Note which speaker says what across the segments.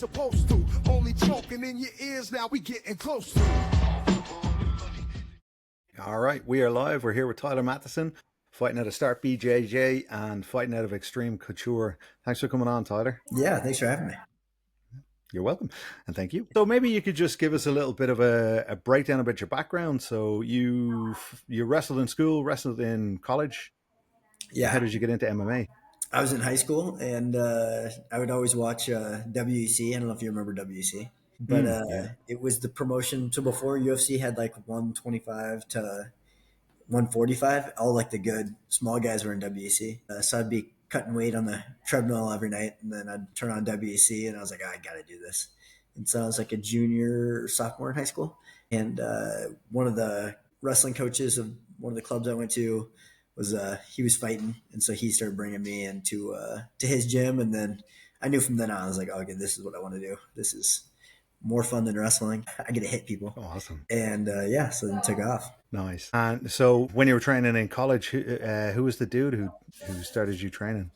Speaker 1: supposed to. Only choking in your ears, now we getting close to.
Speaker 2: All right, we are live. We're here with Tyler Mathison, fighting out of Start BJJ and fighting out of Extreme Couture. Thanks for coming on, Tyler.
Speaker 3: Yeah, thanks for having me.
Speaker 2: You're welcome, and thank you. So maybe you could just give us a little bit of a breakdown about your background. So you wrestled in school, wrestled in college.
Speaker 3: Yeah.
Speaker 2: How did you get into MMA?
Speaker 3: I was in high school, and I would always watch WEC. I don't know if you remember WEC, but
Speaker 2: Yeah.
Speaker 3: it was the promotion. So before UFC had like 125 to 145, all like the good small guys were in WEC. So I'd be cutting weight on the treadmill every night, and then I'd turn on WEC, and I was like, oh, I got to do this. And so I was like a junior or sophomore in high school, and one of the wrestling coaches of one of the clubs I went to was he was fighting, and so he started bringing me into to his gym, and then I knew from then on I was like, oh, okay, this is what I want to do. This is more fun than wrestling. I get to hit people.
Speaker 2: Awesome.
Speaker 3: And yeah, so then it took off.
Speaker 2: Nice. And so when you were training in college, who was the dude who started you training?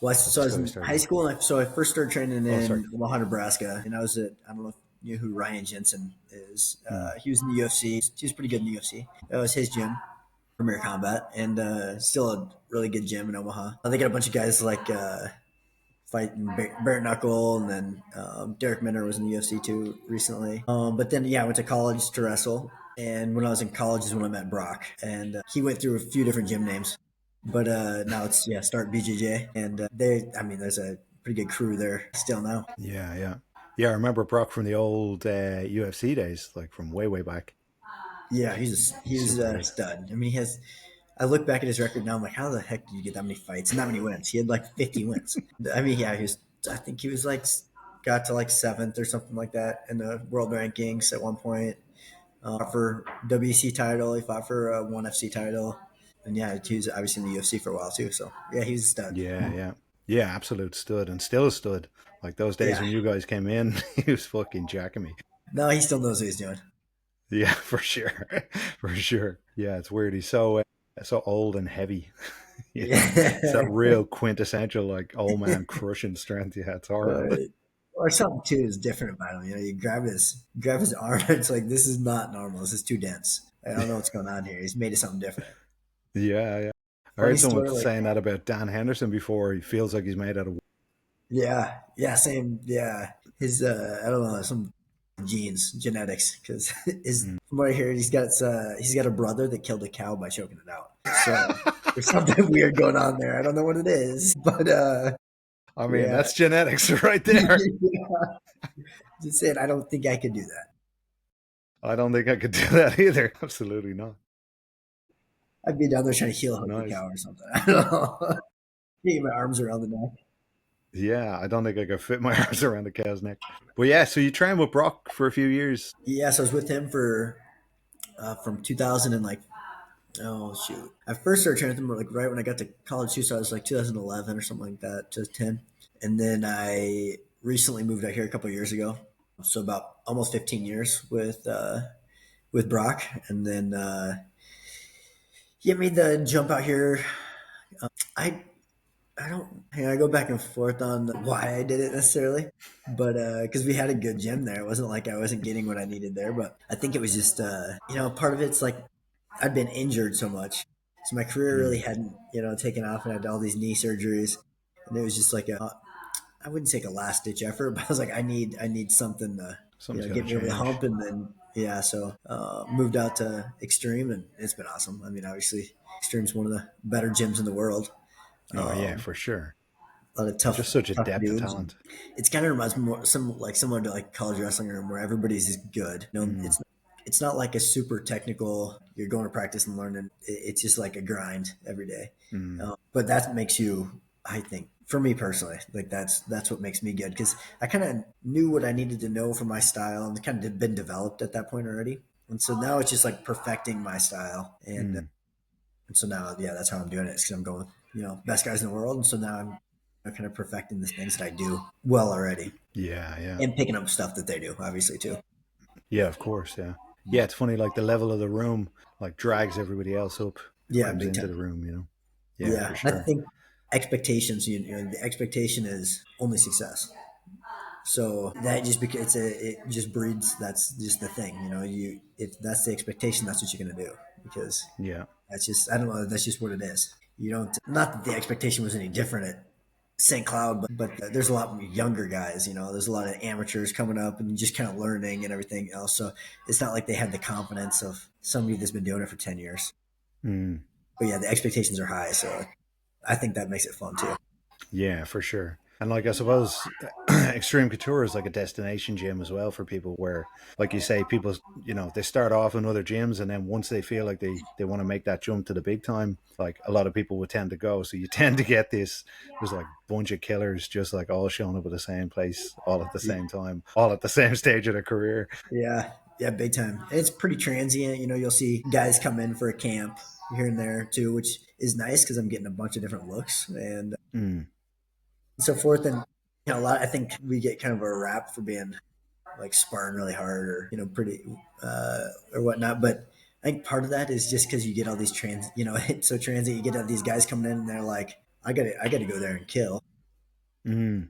Speaker 3: Well, so I was in high school, and so I first started training in Omaha, Nebraska, and I was at, I don't know if you know who Ryan Jensen is. He was in the UFC. He was pretty good in the UFC. That was his gym, Premier Combat, and still a really good gym in Omaha. They got a bunch of guys like fighting bare knuckle, and then Derek Minner was in the UFC too recently. But then, yeah, I went to college to wrestle. And when I was in college is when I met Brock, and he went through a few different gym names, but now it's Start BJJ, and there's a pretty good crew there still now.
Speaker 2: Yeah. I remember Brock from the old UFC days, like from way back.
Speaker 3: Yeah, he's a stud. I mean, I look back at his record now, I'm like, how the heck did you get that many fights and that many wins? He had like 50 wins. I mean, yeah, I think he was like got to like 7th or something like that in the world rankings at one point. For WC title, he fought for a 1FC title, and yeah, he was obviously in the UFC for a while too. So yeah, he's a stud.
Speaker 2: Yeah, absolute stud, and still a stud. Like those days when you guys came in, he was fucking jacking me.
Speaker 3: No, he still knows what he's doing.
Speaker 2: Yeah, for sure. Yeah, it's weird. He's so old and heavy. It's that real quintessential like old man crushing strength. Yeah, it's horrible.
Speaker 3: Or something too is different about him. You grab his arm. It's like, this is not normal. This is too dense. I don't know what's going on here. He's made it something different.
Speaker 2: Yeah. I heard someone saying that about Dan Henderson before. He feels like he's made out of.
Speaker 3: Yeah, same. Yeah, his I don't know, some genetics, because from what I hear, he's got a brother that killed a cow by choking it out. So there's something weird going on there. I don't know what it is, but
Speaker 2: I mean, that's genetics right there.
Speaker 3: Just saying, I don't think I could do that.
Speaker 2: I don't think I could do that either. Absolutely not.
Speaker 3: I'd be down there trying to heel hook a cow or something. I don't know. Getting my arms around the neck.
Speaker 2: Yeah, I don't think I could fit my arms around the cow's neck. But yeah, so you trained with Brock for a few years.
Speaker 3: Yeah, so I was with him for from 2000 and like, oh shoot, I first started training with him like right when I got to college too. So I was like 2011 or something like that, 2010, and then I recently moved out here a couple of years ago. So about almost 15 years with Brock, and then made the jump out here. I go back and forth on why I did it necessarily, but because we had a good gym there. It wasn't like I wasn't getting what I needed there, but I think it was just part of it's like I'd been injured so much, so my career really hadn't taken off, and I had all these knee surgeries, and it was just like I wouldn't say a last ditch effort, but I was like, I need something to get me over the hump, and then so moved out to Extreme, and it's been awesome. I mean, obviously Extreme's one of the better gyms in the world.
Speaker 2: Oh yeah, for sure.
Speaker 3: A lot of tough,
Speaker 2: just such a depth of talent.
Speaker 3: It's kind of reminds me more similar to like college wrestling room where everybody's just good. It's not like a super technical. You're going to practice and learning. It's just like a grind every day. But that makes you, I think, for me personally, like that's what makes me good, because I kind of knew what I needed to know for my style and kind of been developed at that point already. And so now it's just like perfecting my style, and so now that's how I'm doing it. Because I'm going, best guys in the world, and so now I'm kind of perfecting the things that I do well already.
Speaker 2: Yeah.
Speaker 3: And picking up stuff that they do, obviously too.
Speaker 2: Yeah, of course. Yeah. It's funny, like the level of the room like drags everybody else up. Into the room,
Speaker 3: Yeah, for sure. I think expectations. The expectation is only success. So that just because it just breeds. That's just the thing, you know. If that's the expectation, that's what you're gonna do because
Speaker 2: Yeah.
Speaker 3: that's just I don't know. That's just what it is. You don't. Not that the expectation was any different at St. Cloud, but there's a lot younger guys. You know, there's a lot of amateurs coming up and just kind of learning and everything else. So it's not like they had the confidence of somebody that's been doing it for 10 years.
Speaker 2: Mm.
Speaker 3: But yeah, the expectations are high, so I think that makes it fun too.
Speaker 2: Yeah, for sure. And like I suppose Extreme Couture is like a destination gym as well for people where, like you say, people, they start off in other gyms and then once they feel like they want to make that jump to the big time, like a lot of people would tend to go. So you tend to get there's like a bunch of killers just like all showing up at the same place, all at the same time, all at the same stage of their career.
Speaker 3: Yeah, yeah, big time. It's pretty transient. You know, you'll see guys come in for a camp here and there too, which is nice because I'm getting a bunch of different looks and
Speaker 2: Mm.
Speaker 3: so forth. And a lot. I think we get kind of a rap for being like sparring really hard or pretty or whatnot. But I think part of that is just because you get all these it's so transient. You get all these guys coming in and they're like, I got to go there and kill.
Speaker 2: Mm.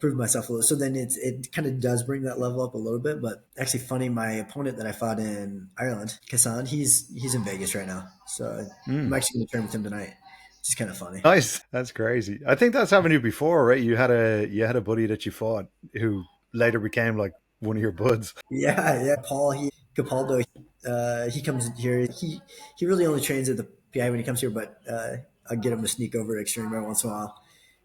Speaker 3: Prove myself a little. So then it kind of does bring that level up a little bit. But actually, funny, my opponent that I fought in Ireland, Kassan, he's in Vegas right now. So I'm
Speaker 2: Mm.
Speaker 3: actually going to train with him tonight, which is kind of funny.
Speaker 2: Nice. That's crazy. I think that's happened to you before, right? You had a buddy that you fought who later became like one of your buds.
Speaker 3: Yeah, yeah. Paul, Capaldo, he comes here. He really only trains at the PI when he comes here, but I get him to sneak over to Extreme every once in a while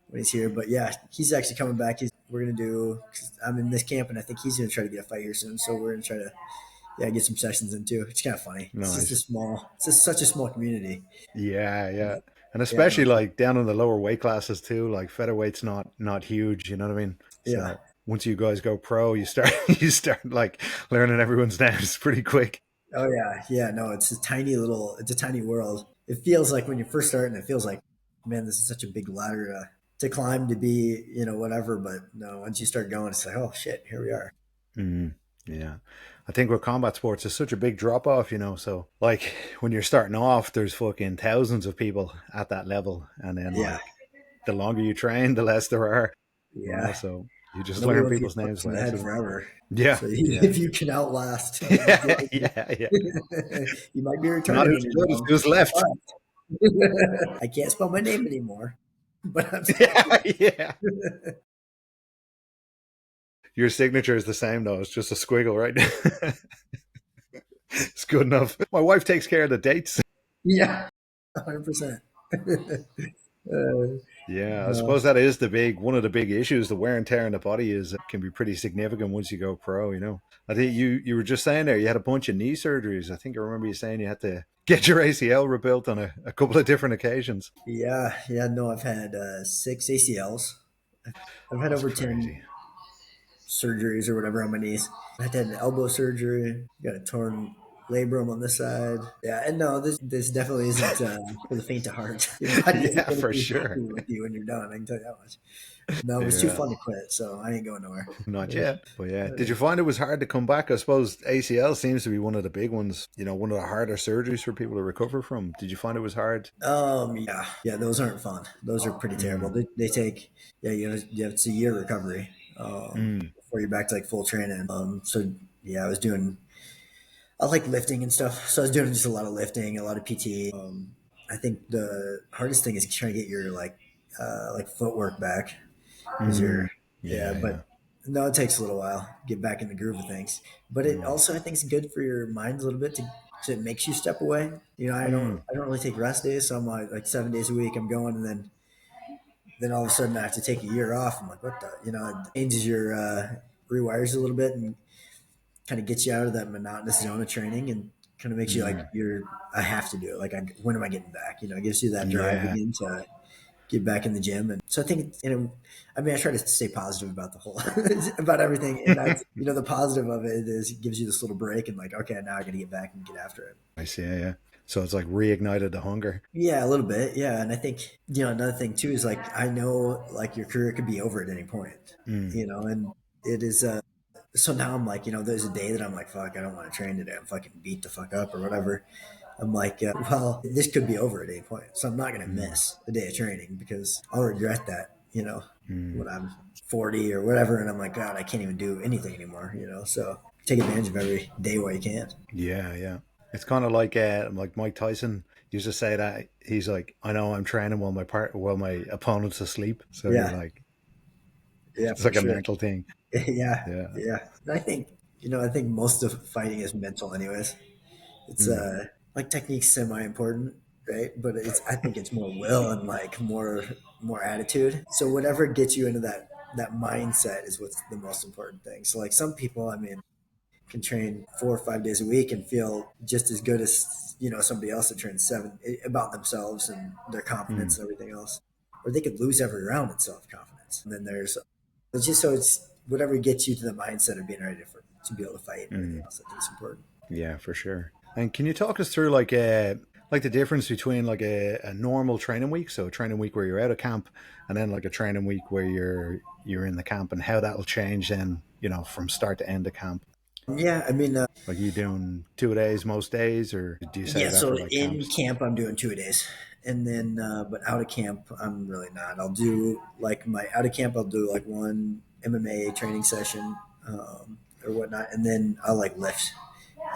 Speaker 3: when he's here. But yeah, he's actually coming back. We're gonna do. I'm in this camp, and I think he's gonna try to get a fight here soon. So we're gonna try to get some sessions in too. It's kind of funny. It's just
Speaker 2: Nice.
Speaker 3: It's just such a small community.
Speaker 2: Yeah, yeah.
Speaker 3: But,
Speaker 2: And
Speaker 3: yeah,
Speaker 2: especially
Speaker 3: no,
Speaker 2: like down in the lower weight classes too, like featherweight's not huge, you know what I mean?
Speaker 3: yeah.
Speaker 2: So once you guys go pro, you start you start like learning everyone's names pretty quick.
Speaker 3: Oh yeah, yeah. No, it's a tiny world. It feels like when you first start, and it feels like, man, this is such a big ladder to climb to be, whatever. But no, once you start going, it's like, oh shit, here we are.
Speaker 2: Mm, yeah. I think with combat sports, it's such a big drop off, so like when you're starting off, there's fucking thousands of people at that level. And then
Speaker 3: Yeah,
Speaker 2: like the longer you train, the less there are,
Speaker 3: yeah.
Speaker 2: so you just
Speaker 3: Nobody
Speaker 2: learn
Speaker 3: wants to
Speaker 2: people's
Speaker 3: get
Speaker 2: names
Speaker 3: punched in
Speaker 2: by
Speaker 3: the head
Speaker 2: accident.
Speaker 3: forever.
Speaker 2: Yeah,
Speaker 3: So
Speaker 2: yeah.
Speaker 3: if you can outlast,
Speaker 2: Yeah, yeah, yeah.
Speaker 3: you might be
Speaker 2: Not
Speaker 3: returning
Speaker 2: as
Speaker 3: when you're
Speaker 2: good as
Speaker 3: done.
Speaker 2: who's left.
Speaker 3: But I can't spell my name anymore. But I'm still
Speaker 2: Yeah, yeah. Your signature is the same though. It's just a squiggle, right? It's good enough. My wife takes care of the dates.
Speaker 3: yeah, 100%.
Speaker 2: Yeah, I
Speaker 3: No.
Speaker 2: suppose that is one of the big issues. The wear and tear on the body is can be pretty significant once you go pro. I think you were just saying there you had a bunch of knee surgeries. I think I remember you saying you had to get your ACL rebuilt on a couple of different occasions.
Speaker 3: Yeah, yeah, no, I've had 6 ACLs. I've had
Speaker 2: That's
Speaker 3: over 10
Speaker 2: crazy.
Speaker 3: surgeries or whatever on my knees. I had an elbow surgery, got a torn labrum on this side. Yeah, and no, this definitely isn't for the faint of heart. Your body isn't
Speaker 2: Yeah,
Speaker 3: going to
Speaker 2: for
Speaker 3: be
Speaker 2: sure.
Speaker 3: happy with you when you're done. I can tell you that much. No, it was too
Speaker 2: Yeah.
Speaker 3: fun to quit, so I ain't going nowhere.
Speaker 2: Not yet, but yeah. Did you find it was hard to come back? I suppose ACL seems to be one of the big ones. One of the harder surgeries for people to recover from. Did you find it was hard?
Speaker 3: Yeah, yeah, those aren't fun. Those are pretty terrible.
Speaker 2: Mm,
Speaker 3: They take, yeah, yeah, it's a year recovery
Speaker 2: mm,
Speaker 3: before you're back to like full training. So yeah, I like lifting and stuff. So I was doing just a lot of lifting, a lot of PT. I think the hardest thing is trying to get your like footwork back because
Speaker 2: mm.
Speaker 3: yeah,
Speaker 2: Yeah, yeah.
Speaker 3: but no, it takes a little while to get back in the groove of things. But it
Speaker 2: Mm,
Speaker 3: also I think is good for your mind a little bit to it makes you step away.
Speaker 2: mm.
Speaker 3: I don't really take rest days, so I'm like 7 days a week I'm going, and then all of a sudden I have to take a year off. I'm like, what the, it changes your rewires a little bit and kind of gets you out of that monotonous zone of training and kind of makes you like
Speaker 2: Mm.
Speaker 3: I have to do it. Like, when am I getting back? It gives you that drive
Speaker 2: Yeah.
Speaker 3: again to get back in the gym. And so I think, I mean, I try to stay positive about the whole, about everything. And that's, the positive of it is it gives you this little break and like, okay, now I got to get back and get after it.
Speaker 2: I see. Yeah, yeah. So it's like reignited the hunger.
Speaker 3: Yeah, a little bit. Yeah. And I think, another thing too is like, I know like your career could be over at any point,
Speaker 2: Mm.
Speaker 3: and it is, so now I'm like, there's a day that I'm like, fuck, I don't want to train today. I'm fucking beat the fuck up or whatever. I'm like, well, this could be over at any point. So I'm not going to
Speaker 2: Mm.
Speaker 3: miss a day of training because I'll regret that.
Speaker 2: Mm.
Speaker 3: when I'm 40 or whatever, and I'm like, God, I can't even do anything anymore, you know. So take advantage of every day while you can.
Speaker 2: Yeah, yeah. It's kind of like Mike Tyson used to say that he's like, I know I'm training while my opponent's asleep. So you're
Speaker 3: Yeah,
Speaker 2: like,
Speaker 3: yeah,
Speaker 2: it's
Speaker 3: for
Speaker 2: like a
Speaker 3: sure.
Speaker 2: mental thing.
Speaker 3: Yeah,
Speaker 2: Yeah.
Speaker 3: yeah. And I think I think most of fighting is mental, anyways. It's
Speaker 2: Mm.
Speaker 3: like technique's semi important, right? But it's I think it's more will and like more attitude. So whatever gets you into that mindset is what's the most important thing. So like some people, I mean, can train 4 or 5 days a week and feel just as good as somebody else that trains seven about themselves and their confidence
Speaker 2: Mm.
Speaker 3: and everything else, or they could lose every round in self confidence. And then there's it's just so it's whatever gets you to the mindset of being ready to be able to fight and everything
Speaker 2: Mm.
Speaker 3: else. I think it's important.
Speaker 2: Yeah, for sure. And can you talk us through like the difference between like a normal training week, so a training week where you're out of camp, and then like a training week where you're in the camp, and how that'll change then, from start to end of camp?
Speaker 3: Yeah, I mean,
Speaker 2: Like, are you doing 2 days most days, or do you
Speaker 3: yeah.
Speaker 2: save that
Speaker 3: So
Speaker 2: for like
Speaker 3: in
Speaker 2: camps?
Speaker 3: camp, I'm doing 2 days, and then but out of camp, I'm really not. I'll do like my out of camp. I'll do like one MMA training session or whatnot, and then I'll like lift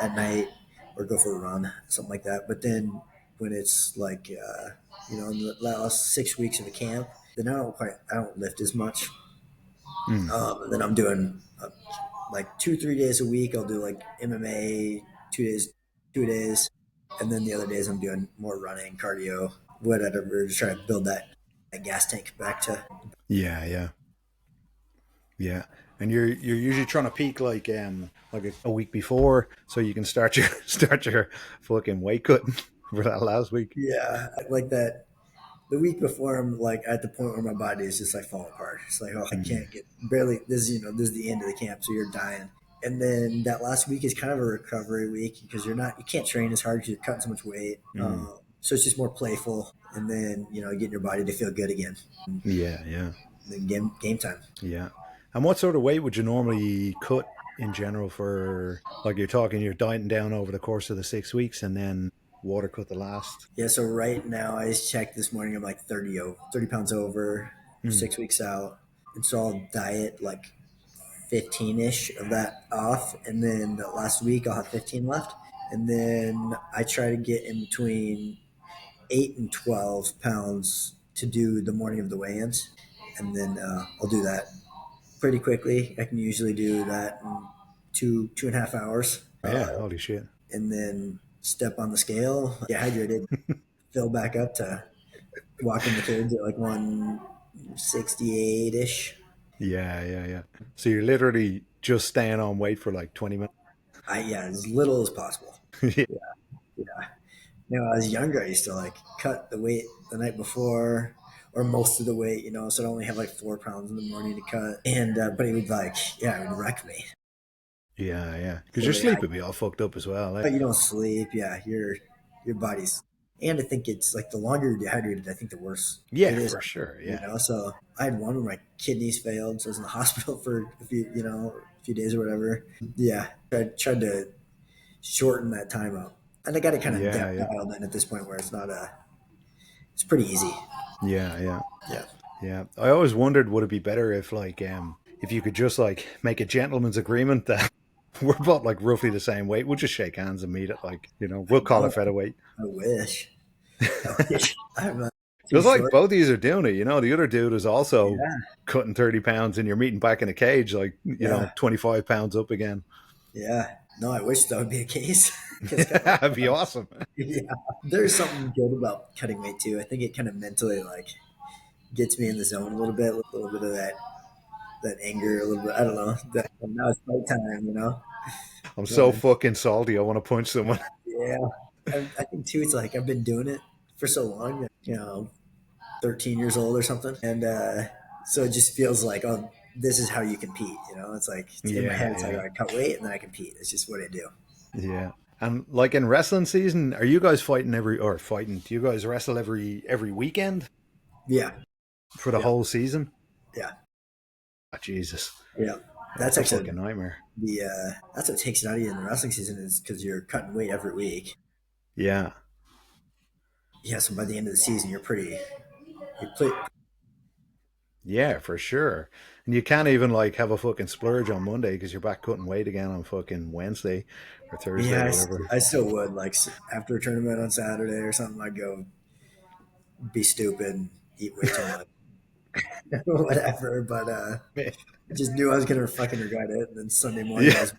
Speaker 3: at night or go for a run, something like that. But then when it's like in the last 6 weeks of the camp, then I don't lift as much.
Speaker 2: Mm.
Speaker 3: And then I'm doing like 2 3 days a week. I'll do like MMA 2 days, 2 days, and then the other days I'm doing more running, cardio, whatever. Just trying to build that gas tank back to.
Speaker 2: Yeah, yeah, yeah. And you're usually trying to peak like a week before, so you can start your start your fucking weight cutting for that last week.
Speaker 3: Yeah, like that. The week before, I'm like at the point where my body is just like falling apart. It's like, oh, I
Speaker 2: Mm.
Speaker 3: can't get barely. This is the end of the camp, so you're dying. And then that last week is kind of a recovery week because you can't train as hard because you're cutting so much weight.
Speaker 2: Mm.
Speaker 3: So it's just more playful, and then getting your body to feel good again.
Speaker 2: Yeah, yeah.
Speaker 3: Then game time.
Speaker 2: Yeah. And what sort of weight would you normally cut in general for, like, you're dieting down over the course of the 6 weeks and then water cut the last?
Speaker 3: Yeah. So right now, I just checked this morning. I'm like 30 pounds over,
Speaker 2: Mm.
Speaker 3: 6 weeks out, and so I'll diet like 15-ish of that off, and then the last week I'll have 15 left, and then I try to get in between 8 and 12 pounds to do the morning of the weigh-ins, and then I'll do that pretty quickly. I can usually do that in 2.5 hours,
Speaker 2: Yeah, holy shit.
Speaker 3: and then step on the scale, get hydrated, fill back up to walk in the cage at like 168 ish.
Speaker 2: Yeah, yeah, yeah. So you're literally just staying on weight for like 20 minutes.
Speaker 3: As little as possible.
Speaker 2: Yeah.
Speaker 3: Yeah, yeah. When I was younger, I used to like cut the weight the night before, or most of the weight, so I'd only have like 4 pounds in the morning to cut. And but it would it would wreck me.
Speaker 2: Yeah, yeah. Because
Speaker 3: So
Speaker 2: your
Speaker 3: they,
Speaker 2: sleep would be all fucked up as well. Eh?
Speaker 3: but you don't sleep. Yeah, your body's, and I think it's like the longer you're dehydrated, I think the worse it
Speaker 2: Yeah,
Speaker 3: is.
Speaker 2: for sure. Yeah.
Speaker 3: So I had one where my kidneys failed, so I was in the hospital for a few days or whatever. Yeah, I tried to shorten that time up, and I got it kind of
Speaker 2: Yeah, yeah.
Speaker 3: dialed in at this point where it's pretty easy.
Speaker 2: Yeah, yeah.
Speaker 3: Yeah.
Speaker 2: Yeah. I always wondered, would it be better if you could just like make a gentleman's agreement that we're both like roughly the same weight. We'll just shake hands and meet it. Like,
Speaker 3: I
Speaker 2: we'll call
Speaker 3: know.
Speaker 2: it featherweight.
Speaker 3: I wish. I wish. I'm too
Speaker 2: Because like
Speaker 3: short.
Speaker 2: both of you are doing it. The other dude is also
Speaker 3: Yeah.
Speaker 2: cutting 30 pounds and you're meeting back in a cage, like,
Speaker 3: Yeah.
Speaker 2: 25 pounds up again.
Speaker 3: Yeah. No, I wish that would be a case. Because
Speaker 2: That'd be awesome.
Speaker 3: yeah, there's something good about cutting weight too. I think it kind of mentally like gets me in the zone a little bit of that anger, a little bit. I don't know. Now it's fight time,
Speaker 2: I'm so
Speaker 3: But
Speaker 2: fucking salty. I want to punch someone.
Speaker 3: yeah, I think too. It's like I've been doing it for so long. 13 years old or something, and so it just feels like, oh, this is how you compete. It's like in my head,
Speaker 2: Yeah,
Speaker 3: it's like,
Speaker 2: yeah,
Speaker 3: I cut weight and then I compete. It's just what I do.
Speaker 2: yeah. And like in wrestling season, are you guys fighting? Do you guys wrestle every weekend
Speaker 3: Yeah,
Speaker 2: for the
Speaker 3: yeah,
Speaker 2: whole season?
Speaker 3: yeah,
Speaker 2: Oh, Jesus.
Speaker 3: yeah. That's
Speaker 2: That's a
Speaker 3: actually
Speaker 2: fucking nightmare.
Speaker 3: that's what takes it out of you in the wrestling season is because you're cutting weight every week.
Speaker 2: Yeah.
Speaker 3: Yeah, so by the end of the season, you play.
Speaker 2: Yeah, for sure. And you can't even like have a fucking splurge on Monday because you're back cutting weight again on fucking Wednesday or Thursday
Speaker 3: Yeah,
Speaker 2: or whatever.
Speaker 3: I still would like after a tournament on Saturday or something. I'd go be stupid and eat way too much, whatever. But I just knew I was gonna fucking regret it. And then Sunday morning, I
Speaker 2: Yeah.
Speaker 3: was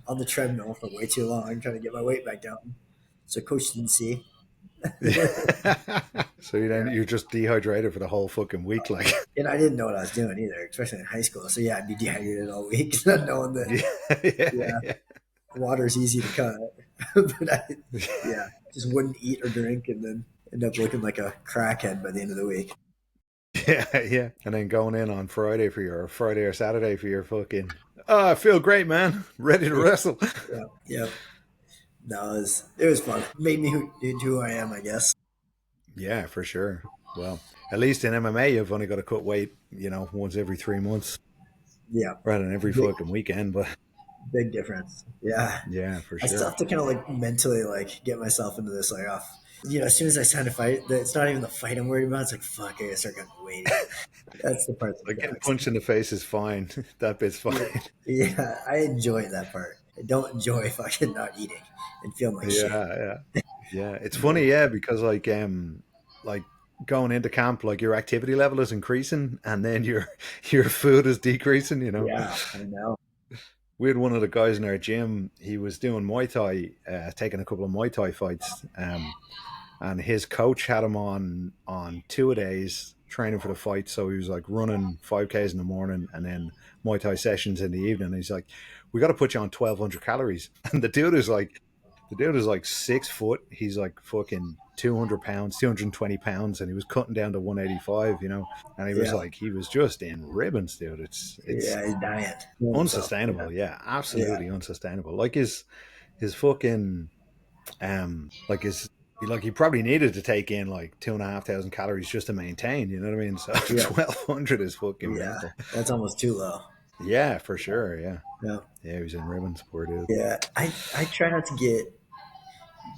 Speaker 3: on the treadmill for way too long trying to get my weight back down. So coach didn't see.
Speaker 2: Yeah. So you then
Speaker 3: Yeah.
Speaker 2: you're just dehydrated for the whole fucking week, like.
Speaker 3: And I didn't know what I was doing either, especially in high school. So yeah, I'd be dehydrated all week, not knowing that.
Speaker 2: Yeah, yeah,
Speaker 3: Yeah,
Speaker 2: yeah.
Speaker 3: water's easy to cut, but yeah, just wouldn't eat or drink, and then end up looking like a crackhead by the end of the week.
Speaker 2: Yeah, yeah. And then going in on Friday or Saturday for your fucking, oh, I feel great, man. Ready to
Speaker 3: Yeah,
Speaker 2: wrestle.
Speaker 3: yeah, yeah. No, it was fun. Made me who I am, I guess.
Speaker 2: Yeah, for sure. Well, at least in MMA, you've only got to cut weight, once every 3 months
Speaker 3: Yeah,
Speaker 2: rather than every
Speaker 3: big
Speaker 2: fucking weekend. But
Speaker 3: big difference. Yeah,
Speaker 2: yeah, for
Speaker 3: I still
Speaker 2: sure.
Speaker 3: have to kind of like mentally like get myself into this like off. As soon as I sign a fight, it's not even the fight I'm worried about. It's like fuck, I gotta start getting weight again. That's the part
Speaker 2: Like
Speaker 3: that
Speaker 2: getting
Speaker 3: sucks.
Speaker 2: punched in the face is fine. That bit's fine.
Speaker 3: Yeah, yeah, I enjoy that part. I don't enjoy fucking not eating and feeling like
Speaker 2: Yeah,
Speaker 3: shit.
Speaker 2: yeah. Yeah, it's
Speaker 3: But
Speaker 2: funny, yeah, because like going into camp, like your activity level is increasing and then your your food is decreasing.
Speaker 3: yeah, I know.
Speaker 2: We had one of the guys in our gym, he was doing Muay Thai, taking a couple of Muay Thai fights, and his coach had him on 2 days training for the fight. So he was like running 5Ks in the morning and then Muay Thai sessions in the evening. And he's like, we got to put you on 1,200 calories. And the dude is like 6 foot. He's like fucking 200 pounds, 220 pounds. And he was cutting down to 185. And
Speaker 3: Yeah,
Speaker 2: he was just in ribbons, dude. It's
Speaker 3: yeah, he's dying. Killing himself. Yeah,
Speaker 2: unsustainable. Yeah,
Speaker 3: yeah,
Speaker 2: absolutely unsustainable. Like his fucking like he probably needed to take in like 2,500 calories just to maintain. You know what I mean? So
Speaker 3: yeah,
Speaker 2: 1,200 is fucking
Speaker 3: yeah.
Speaker 2: mental.
Speaker 3: That's almost too low.
Speaker 2: Yeah, for sure. Yeah,
Speaker 3: Yeah,
Speaker 2: yeah. He was in ribbons, poor dude.
Speaker 3: yeah. I try not to get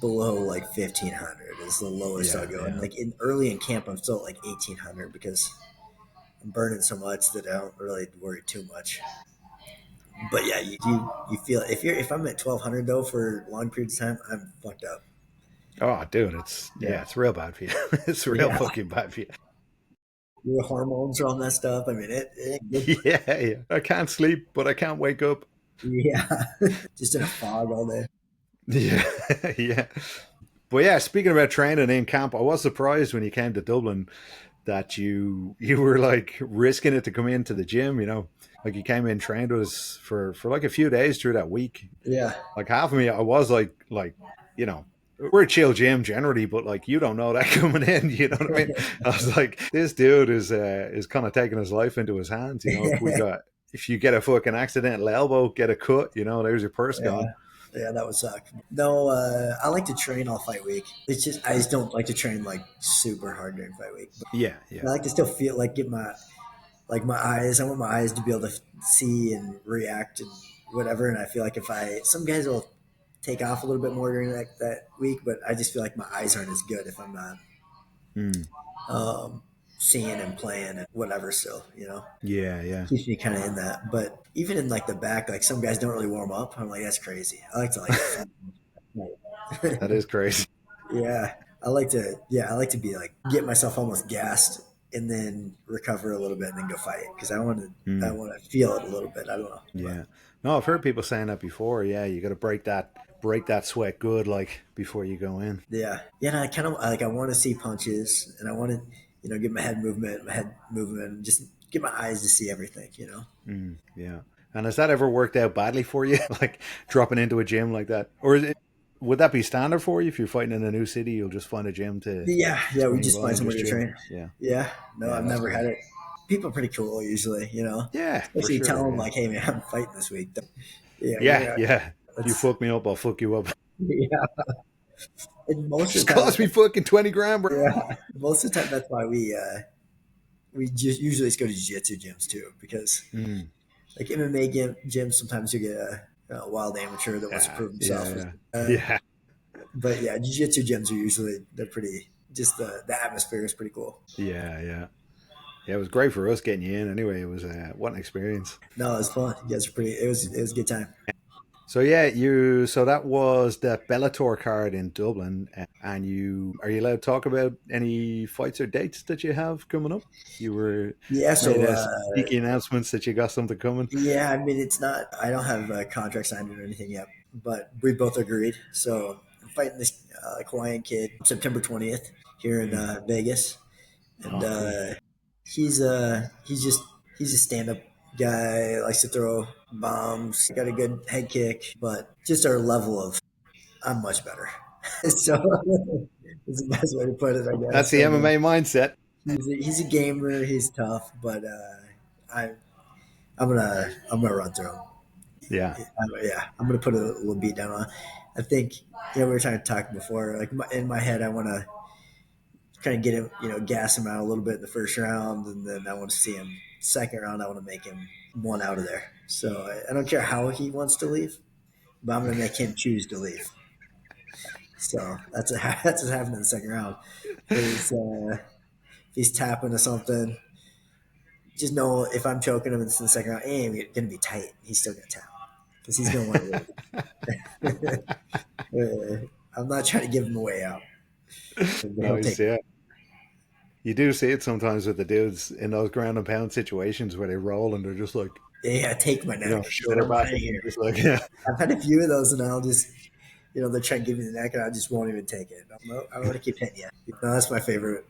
Speaker 3: below like 1,500 is the lowest I'll
Speaker 2: Yeah,
Speaker 3: go. And
Speaker 2: yeah,
Speaker 3: like early in camp, I'm still at like 1,800 because I'm burning so much that I don't really worry too much. But yeah, you feel if I'm at 1,200 though for long periods of time, I'm fucked up.
Speaker 2: Oh, dude,
Speaker 3: Yeah,
Speaker 2: it's real bad for you. It's real
Speaker 3: yeah.
Speaker 2: fucking bad for you.
Speaker 3: Your hormones are all messed up. I mean, it ain't good.
Speaker 2: Yeah, yeah. I can't sleep, but I can't wake up.
Speaker 3: Yeah, just in a fog all day.
Speaker 2: Yeah, yeah. But yeah, speaking about training in camp, I was surprised when you came to Dublin that you were like risking it to come into the gym. Like you came in, trained with us for like a few days through that week.
Speaker 3: Yeah,
Speaker 2: Like half of me, I was like you know. We're a chill gym generally, but like you don't know that coming in, you know what I mean? I was like, this dude is kind of taking his life into his hands. If you get a fucking accidental elbow, get a cut, there's your purse
Speaker 3: yeah,
Speaker 2: gone.
Speaker 3: yeah. That would suck. No, I like to train all fight week. It's just I just don't like to train like super hard during fight week.
Speaker 2: Yeah,
Speaker 3: But
Speaker 2: yeah.
Speaker 3: I like to still feel like get my eyes. I want my eyes to be able to see and react and whatever. And I feel like if some guys will take off a little bit more during that week, but I just feel like my eyes aren't as good if I'm not
Speaker 2: Mm.
Speaker 3: um, seeing and playing and whatever. Still.
Speaker 2: Yeah, yeah.
Speaker 3: Keeps me kind of in that. But even in like the back, like some guys don't really warm up. I'm like, that's crazy. I like to
Speaker 2: That is crazy.
Speaker 3: yeah, I like to be like get myself almost gassed and then recover a little bit and then go fight because I
Speaker 2: Mm.
Speaker 3: want to feel it a little bit. I don't know, but
Speaker 2: Yeah. No, I've heard people saying that before. Yeah, you got to break that sweat good, like before you go in.
Speaker 3: yeah, yeah. And I kind of like I want to see punches and I want to get my head movement, and just get my eyes to see everything.
Speaker 2: Mm. Yeah. And has that ever worked out badly for you, like dropping into a gym like that, or would that be standard for you if you're fighting in a new city? You'll just find a gym to
Speaker 3: Yeah, yeah. We
Speaker 2: swing
Speaker 3: just
Speaker 2: by
Speaker 3: find
Speaker 2: and just
Speaker 3: somebody to
Speaker 2: chill.
Speaker 3: train.
Speaker 2: Yeah.
Speaker 3: Yeah, no,
Speaker 2: Yeah,
Speaker 3: I've
Speaker 2: that's
Speaker 3: never
Speaker 2: good.
Speaker 3: had it. People are pretty cool usually.
Speaker 2: Yeah, for
Speaker 3: Especially tell
Speaker 2: sure.
Speaker 3: them
Speaker 2: Yeah.
Speaker 3: like, hey man, I'm fighting this week. Yeah,
Speaker 2: Yeah, yeah. If you
Speaker 3: let's
Speaker 2: fuck me up, I'll fuck you up.
Speaker 3: yeah. And most of
Speaker 2: Just
Speaker 3: the time,
Speaker 2: cost me fucking 20 grand, bro.
Speaker 3: yeah, most of the time that's why we just usually just go to jiu-jitsu gyms too because
Speaker 2: Mm.
Speaker 3: like MMA gyms sometimes you get a wild amateur that wants to
Speaker 2: Yeah,
Speaker 3: prove
Speaker 2: yeah,
Speaker 3: himself.
Speaker 2: yeah,
Speaker 3: Uh,
Speaker 2: yeah.
Speaker 3: but yeah, jiu-jitsu gyms are usually they're pretty. Just the atmosphere is pretty cool.
Speaker 2: Yeah, yeah. Yeah, it was great for us getting you in. Anyway, it was what an experience.
Speaker 3: No, it was fun. You guys were pretty. It was a good time.
Speaker 2: So yeah, you. So that was the Bellator card in Dublin, and you are you allowed to talk about any fights or dates that you have coming up? You were
Speaker 3: Yeah.
Speaker 2: made
Speaker 3: So
Speaker 2: sneaky announcements that you got something coming.
Speaker 3: yeah, I mean, it's not. I don't have a contract signed or anything yet, but we both agreed. So I'm fighting this Hawaiian kid September 20th here in
Speaker 2: Mm.
Speaker 3: Vegas, and
Speaker 2: Oh, cool.
Speaker 3: he's just he's a stand up guy. Likes to throw bombs. Got a good head kick, but just our level of I'm much better. So it's the best way to put it, I
Speaker 2: That's
Speaker 3: guess.
Speaker 2: the
Speaker 3: And,
Speaker 2: MMA mindset.
Speaker 3: he's a gamer. He's tough, but I I'm gonna run through him.
Speaker 2: Yeah.
Speaker 3: Yeah, I'm gonna put a little beat down on. I think we were trying to talk before. Like in my head, I want to kind of get him, gas him out a little bit in the first round, and then I want to see him second round. I want to make him one out of there. So I don't care how he wants to leave, but I'm gonna make him choose to leave. So that's what's happening in the second round. Is if he's tapping or something, just know if I'm choking him in the second round, it ain't gonna be tight. He's still gonna tap because he's gonna want to leave. I'm not trying to give him a way out, but he'll
Speaker 2: Nice.
Speaker 3: take.
Speaker 2: Yeah. You do see it sometimes with the dudes in those ground and pound situations where they roll and they're just like,
Speaker 3: Yeah, take my
Speaker 2: you know,
Speaker 3: neck.
Speaker 2: sit their
Speaker 3: I'm out
Speaker 2: back
Speaker 3: of
Speaker 2: up and
Speaker 3: here.
Speaker 2: just like, yeah.
Speaker 3: I've had a few of those, and I'll just, they're trying to give me the neck, and I just won't even take it. I want to keep hitting you. No, that's my favorite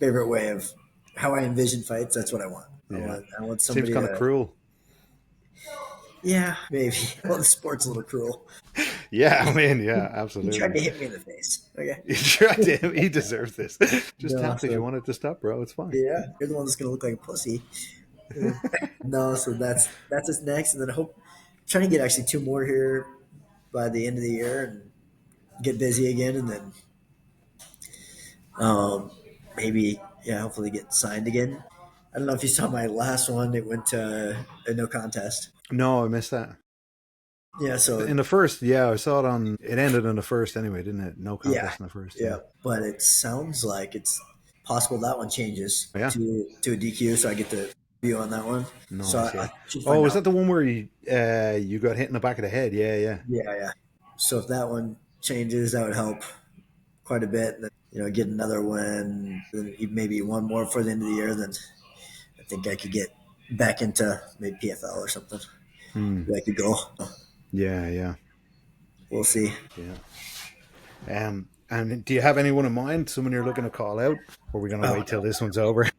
Speaker 3: way of how I envision fights. That's what I want. I
Speaker 2: Yeah.
Speaker 3: want I want
Speaker 2: Seems
Speaker 3: somebody
Speaker 2: kind of
Speaker 3: to.
Speaker 2: cruel.
Speaker 3: Yeah, maybe. Well, the sport's a little cruel.
Speaker 2: Yeah, I mean, yeah,
Speaker 3: He tried
Speaker 2: absolutely.
Speaker 3: to hit me in the face. Okay.
Speaker 2: You tried to him. He deserves this. Just
Speaker 3: No,
Speaker 2: tap if you
Speaker 3: so
Speaker 2: want it to stop, bro. It's fine.
Speaker 3: yeah, you're the one that's gonna look like a pussy. Yeah. No, so that's us next, and then I hope trying to get actually two more here by the end of the year and get busy again, and then um, maybe hopefully get signed again. I don't know if you saw my last one; it went to a no contest.
Speaker 2: No, I missed that.
Speaker 3: Yeah, so
Speaker 2: In the first, yeah, I saw it on. It ended in the first anyway, didn't it? No
Speaker 3: yeah,
Speaker 2: contest in the first.
Speaker 3: yeah,
Speaker 2: Yeah.
Speaker 3: but it sounds like it's possible that one changes
Speaker 2: Yeah.
Speaker 3: to a DQ, so I get the view on that one. So
Speaker 2: Nice.
Speaker 3: I
Speaker 2: Yeah.
Speaker 3: should
Speaker 2: Oh,
Speaker 3: find
Speaker 2: was that
Speaker 3: out.
Speaker 2: the one where you got hit in the back of the head? Yeah. Yeah.
Speaker 3: Yeah, yeah. So if that one changes, that would help quite a bit. Then, get another win, then maybe one more for the end of the year. Then I think I could get back into maybe PFL or something.
Speaker 2: Hmm.
Speaker 3: Maybe I could go.
Speaker 2: Yeah. Yeah.
Speaker 3: We'll see.
Speaker 2: Yeah. And do you have anyone in mind? Someone you're looking to call out? Or are we gonna
Speaker 3: Oh
Speaker 2: wait till
Speaker 3: no.
Speaker 2: this one's over?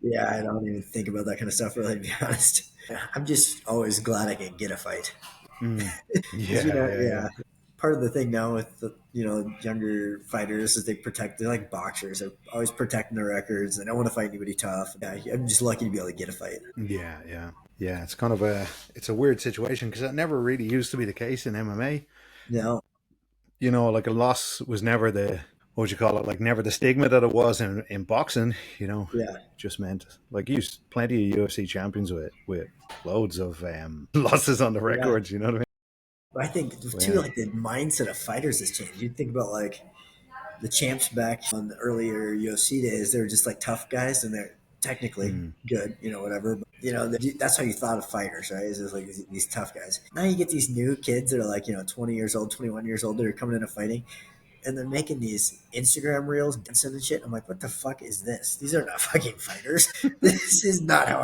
Speaker 3: Yeah, I don't even think about that kind of stuff. Really, to be honest, I'm just always glad I can get a fight.
Speaker 2: Hmm.
Speaker 3: Because
Speaker 2: Yeah. Yeah. Yeah.
Speaker 3: yeah, part of the thing now with the younger fighters is they're like boxers. They're always protecting their records. They don't want to fight anybody tough. Yeah, I'm just lucky to be able to get a fight.
Speaker 2: Yeah. Yeah. Yeah. It's kind of a weird situation because that never really used to be the case in MMA.
Speaker 3: No,
Speaker 2: Like a loss was never the what would you call it? Like never the stigma that it was in boxing.
Speaker 3: yeah,
Speaker 2: Just meant like you plenty of UFC champions with loads of losses on the
Speaker 3: yeah.
Speaker 2: records. You know what I mean?
Speaker 3: But I think too,
Speaker 2: Yeah.
Speaker 3: like the mindset of fighters has changed. You think about like the champs back on the earlier UFC days, they were just like tough guys, and they're technically
Speaker 2: Mm.
Speaker 3: good, whatever. But, that's how you thought of fighters, right? Is just like these tough guys. Now you get these new kids that are like 20 years old, 21 years old that are coming into fighting, and they're making these Instagram reels, dancing and shit. I'm like, what the fuck is this? These are not fucking fighters. This is not how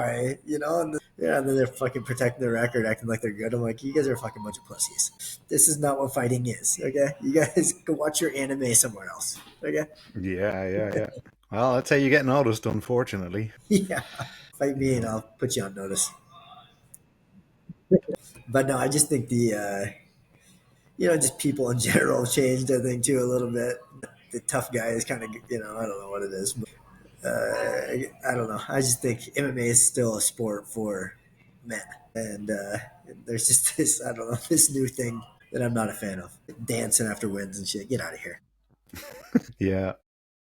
Speaker 3: and then they're fucking protecting their record, acting like they're good. I'm like, you guys are a fucking bunch of pussies. This is not what fighting is. Okay, you guys go watch your anime somewhere else. Okay,
Speaker 2: Yeah, yeah, yeah. Well, that's how you get noticed, unfortunately.
Speaker 3: yeah, fight me and
Speaker 2: No.
Speaker 3: I'll put you on notice. But no, I just think just people in general have changed. I think too a little bit. The tough guy is kind of, I don't know what it is, but I don't know. I just think MMA is still a sport for men, and there's just this, I don't know, this new thing that I'm not a fan of. Dancing after wins and shit. Get out of here.
Speaker 2: Yeah,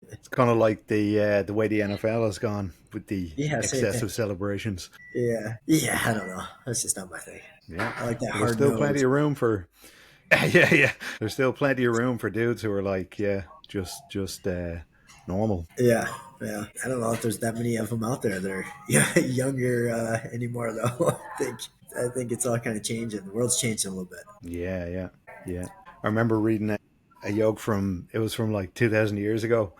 Speaker 2: it's kind of like the way the NFL has gone with the
Speaker 3: Yeah, same thing.
Speaker 2: excessive celebrations.
Speaker 3: Yeah, yeah. I don't know. That's just not my thing.
Speaker 2: Yeah,
Speaker 3: I like that
Speaker 2: but there's
Speaker 3: hard
Speaker 2: still plenty
Speaker 3: nose.
Speaker 2: of room for. Yeah, yeah. There's still plenty of room for dudes who are like, yeah, just normal.
Speaker 3: Yeah, yeah. I don't know if there's that many of them out there that are younger anymore, though. I think it's all kind of changing. The world's changing a little bit.
Speaker 2: Yeah, yeah, yeah. I remember reading a yoke from it was from like 2,000 years ago.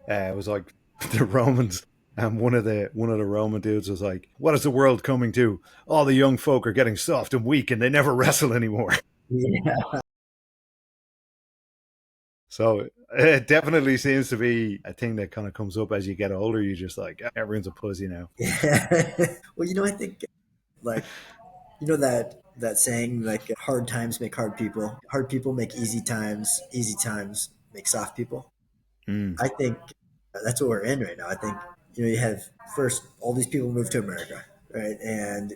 Speaker 2: It was like the Romans, and one of the Roman dudes was like, "What is the world coming to? All the young folk are getting soft and weak, and they never wrestle anymore."
Speaker 3: Yeah.
Speaker 2: So it definitely seems to be a thing that kind of comes up as you get older. You just like everyone's a pussy now.
Speaker 3: Yeah. Well, I think like that saying like hard times make hard people make easy times make soft people.
Speaker 2: Mm,
Speaker 3: I think that's what we're in right now. I think you have first all these people move to America, right, and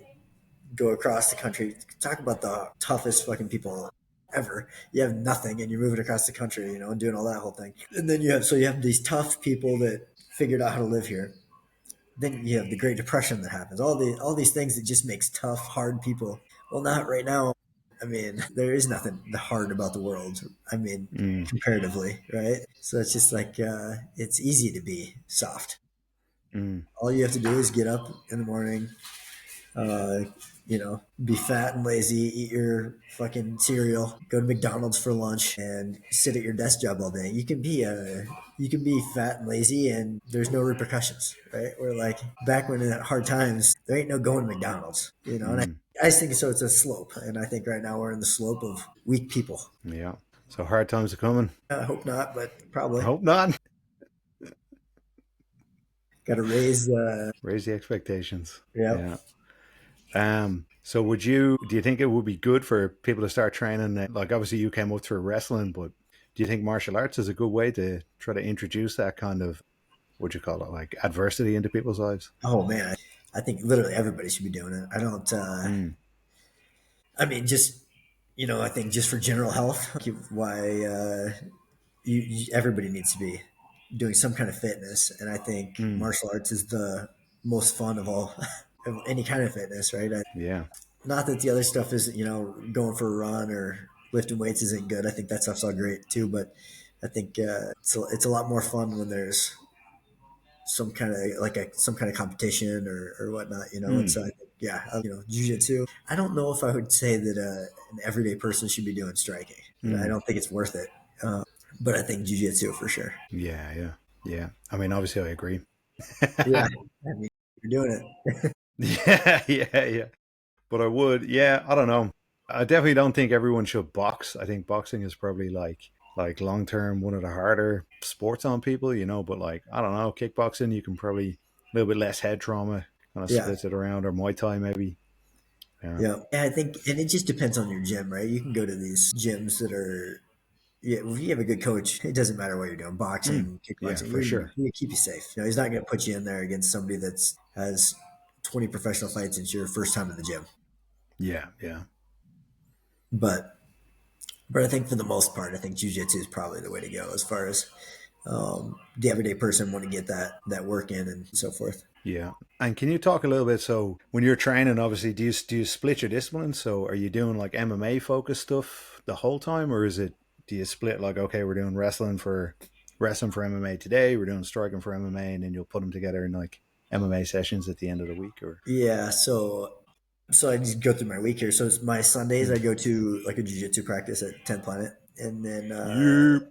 Speaker 3: go across the country. Talk about the toughest fucking people ever. You have nothing, and you're moving across the country, and doing all that whole thing. And then you have these tough people that figured out how to live here. Then you have the Great Depression that happens. All these things that just makes tough, hard people. Well, not right now. I mean, there is nothing hard about the world. I mean,
Speaker 2: mm,
Speaker 3: comparatively, right? So it's just like it's easy to be soft.
Speaker 2: mm.
Speaker 3: All you have to do is get up in the morning, uh, be fat and lazy, eat your fucking cereal, go to McDonald's for lunch, and sit at your desk job all day. You can be fat and lazy, and there's no repercussions, right? Where like back when in hard times, there ain't no going to McDonald's, and I.
Speaker 2: Mm.
Speaker 3: I think so. It's a slope, and I think right now we're in the slope of weak people.
Speaker 2: Yeah. So hard times are coming.
Speaker 3: I hope not, but
Speaker 2: I
Speaker 3: probably
Speaker 2: hope not.
Speaker 3: got to raise.
Speaker 2: Raise the expectations.
Speaker 3: Yeah.
Speaker 2: Yeah. So do you think it would be good for people to start training? Like obviously you came up through wrestling, but do you think martial arts is a good way to try to introduce that kind of, what you call it, like adversity into people's lives?
Speaker 3: Oh man, I think literally everybody should be doing it. I don't.
Speaker 2: Mm,
Speaker 3: I mean, just I think just for general health, why everybody needs to be doing some kind of fitness, and I think
Speaker 2: mm,
Speaker 3: martial arts is the most fun of all of any kind of fitness, right?
Speaker 2: yeah.
Speaker 3: Not that the other stuff isn't, going for a run or lifting weights isn't good. I think that stuff's all great too, but I think it's a lot more fun when there's some kind of some kind of competition or whatnot. And
Speaker 2: Mm,
Speaker 3: so I think, yeah, jujitsu. I don't know if I would say that an everyday person should be doing striking. I
Speaker 2: mm,
Speaker 3: don't think it's worth it. But I think jujitsu for sure.
Speaker 2: yeah, yeah, yeah. I mean, obviously I agree.
Speaker 3: Yeah, I mean, you're doing it.
Speaker 2: Yeah, yeah, yeah. But I would, yeah, I don't know. I definitely don't think everyone should box. I think boxing is probably like long term one of the harder sports on people, but like I don't know, kickboxing you can probably a little bit less head trauma, kind of
Speaker 3: Yeah,
Speaker 2: splits it around, or Muay Thai maybe. Yeah.
Speaker 3: yeah. I think, and it just depends on your gym, right? You can go to these gyms that are. Yeah, if you have a good coach, it doesn't matter what you're doing,
Speaker 2: Mm,
Speaker 3: boxing,
Speaker 2: yeah,
Speaker 3: kickboxing.
Speaker 2: for sure.
Speaker 3: You keep you safe. He's not going to put you in there against somebody that's has 20 professional fights. It's your first time in the gym.
Speaker 2: Yeah, yeah.
Speaker 3: But I think for the most part, I think jujitsu is probably the way to go as far as the everyday person want to get that work in and so forth.
Speaker 2: Yeah. And can you talk a little bit? So when you're training, obviously, do you split your disciplines? So are you doing like MMA focused stuff the whole time, or do you split like, okay, we're doing wrestling for MMA today, we're doing striking for MMA, and then you'll put them together in like MMA sessions at the end of the week, or?
Speaker 3: Yeah, so I just go through my week here. So it's my Sundays I
Speaker 2: Mm.
Speaker 3: go to like a jiu-jitsu practice at 10 Planet, and then
Speaker 2: Yep.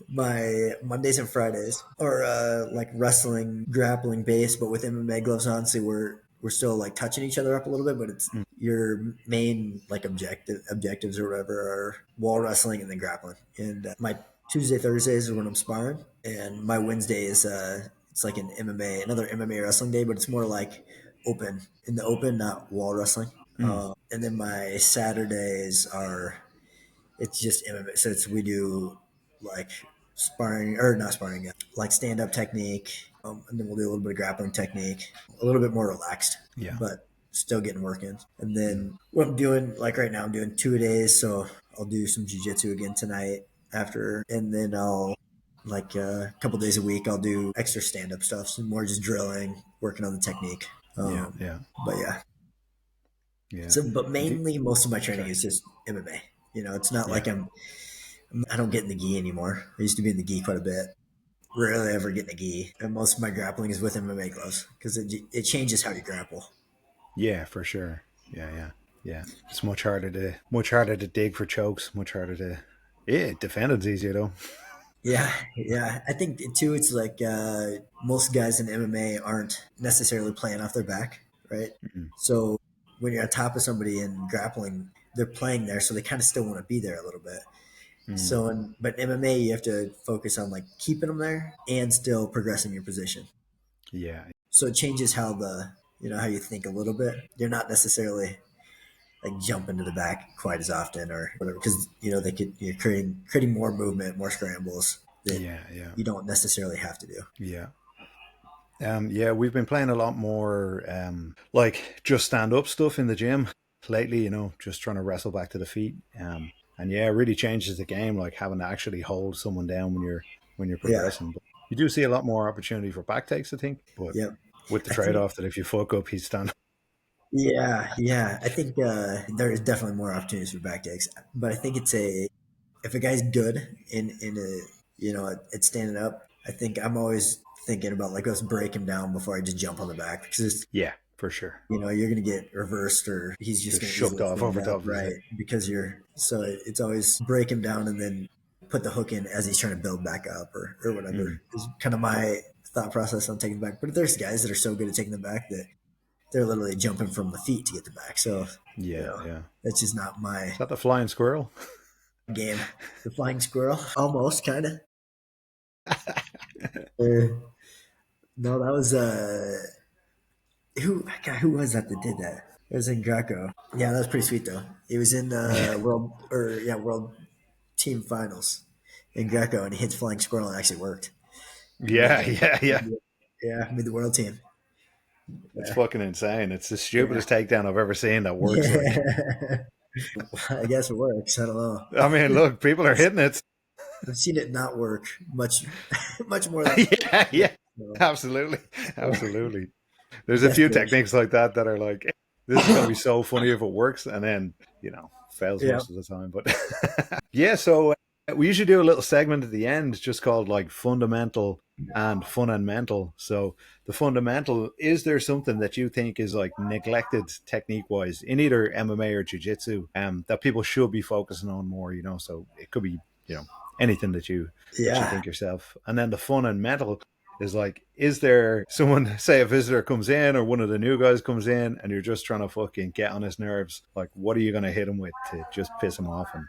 Speaker 3: my Mondays and Fridays are like wrestling, grappling base, but with MMA gloves on. So we're still like touching each other up a little bit, but it's
Speaker 2: Mm.
Speaker 3: your main like objectives or whatever are wall wrestling and then grappling. And my Tuesday Thursdays are when I'm sparring, and my Wednesday is it's like another MMA wrestling day, but it's more like open in the open, not wall wrestling.
Speaker 2: Mm.
Speaker 3: And then my Saturdays are it's just MMA. So we do like sparring or not sparring, like stand up technique, and then we'll do a little bit of grappling technique, a little bit more relaxed,
Speaker 2: Yeah.
Speaker 3: but still getting work in. And
Speaker 2: Mm.
Speaker 3: then what I'm doing, like right now, I'm doing 2 days, so I'll do some jujitsu again tonight after, and then I'll like a couple days a week I'll do extra stand up stuff, so more just drilling, working on the technique.
Speaker 2: Yeah. Yeah.
Speaker 3: But yeah,
Speaker 2: Yeah.
Speaker 3: so but
Speaker 2: Do,
Speaker 3: mainly most of my training
Speaker 2: sorry.
Speaker 3: is just MMA. It's not
Speaker 2: Yeah.
Speaker 3: like I'm I don't get in the gi anymore. I used to be in the gi quite a bit. Rarely ever get in the gi. And most of my grappling is with MMA gloves because it changes how you grapple.
Speaker 2: Yeah, for sure. Yeah, yeah, yeah. It's much harder to dig for chokes. Much harder to. Yeah, defending's easier though.
Speaker 3: Yeah, yeah. I think too. It's like most guys in MMA aren't necessarily playing off their back, right?
Speaker 2: Mm,
Speaker 3: So when you're on top of somebody and grappling, they're playing there, so they kind of still want to be there a little bit.
Speaker 2: mm.
Speaker 3: So, but in MMA, you have to focus on like keeping them there and still progressing your position.
Speaker 2: Yeah,
Speaker 3: So it changes how how you think a little bit. You're not necessarily like jumping to the back quite as often or whatever because you're creating more movement, more scrambles that
Speaker 2: yeah, yeah,
Speaker 3: you don't necessarily have to do.
Speaker 2: yeah. Yeah, we've been playing a lot more like just stand up stuff in the gym lately, just trying to wrestle back to the feet. And yeah, it really changes the game, like having to actually hold someone down when you're
Speaker 3: Yeah,
Speaker 2: progressing. But you do see a lot more opportunity for back takes, I think, but
Speaker 3: yeah.
Speaker 2: with the
Speaker 3: I
Speaker 2: trade
Speaker 3: think
Speaker 2: off that if you fuck up, he's stand.
Speaker 3: yeah. I think there is definitely more opportunities for back takes, but I think it's a if a guy's good in a at standing up. I think I'm always thinking about like let's break him down before I just jump on the back because
Speaker 2: Yeah, for sure.
Speaker 3: you're going to get reversed or he's just
Speaker 2: Just
Speaker 3: going to
Speaker 2: shoved
Speaker 3: easily
Speaker 2: off
Speaker 3: stand
Speaker 2: over
Speaker 3: up,
Speaker 2: top of his head.
Speaker 3: right? Because it's always break him down and then put the hook in as he's trying to build back up or whatever
Speaker 2: Mm,
Speaker 3: is kind of my thought process on taking the back. But there's guys that are so good at taking the back that they're literally jumping from the feet to get the back. So, you
Speaker 2: yeah,
Speaker 3: know,
Speaker 2: yeah.
Speaker 3: that's just not my
Speaker 2: Is that the flying squirrel?
Speaker 3: game. The flying squirrel, almost kind of. Uh, no, that was who was that did that? It was in Greco. Yeah, that was pretty sweet though. It was in
Speaker 2: Yeah,
Speaker 3: world team finals in Greco, and he hits flying squirrel and it actually worked. He made
Speaker 2: yeah, yeah, yeah.
Speaker 3: made the world team.
Speaker 2: It's
Speaker 3: Yeah,
Speaker 2: fucking insane. It's the
Speaker 3: yeah,
Speaker 2: stupidest takedown I've ever seen that works. Like,
Speaker 3: yeah. I guess it works. I don't know.
Speaker 2: I mean, look, people are hitting it.
Speaker 3: I've seen it not work much, much more than
Speaker 2: Yeah,
Speaker 3: work.
Speaker 2: yeah,
Speaker 3: So,
Speaker 2: absolutely, absolutely. There's a few
Speaker 3: desperation.
Speaker 2: techniques like that that are like, this is going to be so funny if it works, and then fails
Speaker 3: Yeah,
Speaker 2: most of the time. But yeah, so we usually do a little segment at the end, just called like fundamental and fun and mental. So the fundamental, is there something that you think is like neglected technique wise in either MMA or jiu-jitsu that people should be focusing on more? So it could be anything that you
Speaker 3: yeah,
Speaker 2: think yourself. And then the fun and mental is like, is there someone, say a visitor comes in or one of the new guys comes in and you're just trying to fucking get on his nerves? Like, what are you going to hit him with to just piss him off and